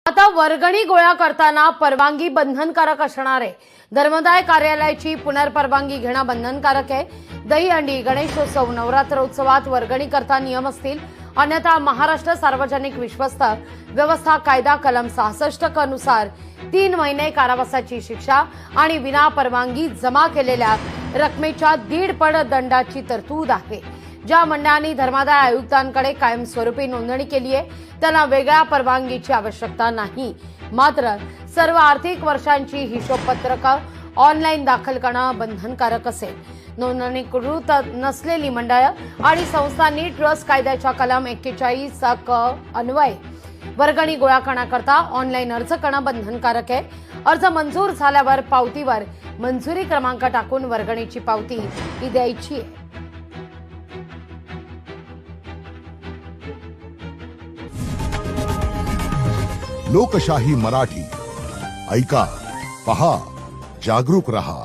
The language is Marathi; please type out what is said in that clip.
आता वर्गणी गोळा करताना परवानगी बंधनकारक असणार आहे। धर्मदाय कार्यालयाची पुनर्परवानगी घेणं बंधनकारक आहे। दहीहंडी, गणेशोत्सव, नवरात्र उत्सवात वर्गणी करता नियम असतील, अन्यथा महाराष्ट्र सार्वजनिक विश्वस्त व्यवस्था कायदा कलम 66 क नुसार 3 महिने कारावासाची शिक्षा आणि विना परवानगी जमा केलेल्या रकमेच्या 1.5 पट दंडाची तरतूद आहे। ज्या मंडळांनी धर्मादाय आयुक्तांकडे कायमस्वरूपी नोंदणी केली आहे त्यांना वेगळ्या परवानगीची आवश्यकता नाही। मात्र सर्व आर्थिक वर्षांची हिशोबपत्रकं ऑनलाईन दाखल करणं बंधनकारक असेल। नोंदणीकृत नसलेली मंडळं आणि संस्थांनी ट्रस्ट कायद्याच्या कलम 41 क अन्वये वर्गणी गोळा करण्याकरता ऑनलाईन अर्ज करणं बंधनकारक आहे। अर्ज मंजूर झाल्यावर पावतीवर मंजुरी क्रमांक टाकून वर्गणीची पावती ही द्यायची आहे। लोकशाही मराठी ऐका, पहा, जागरूक रहा।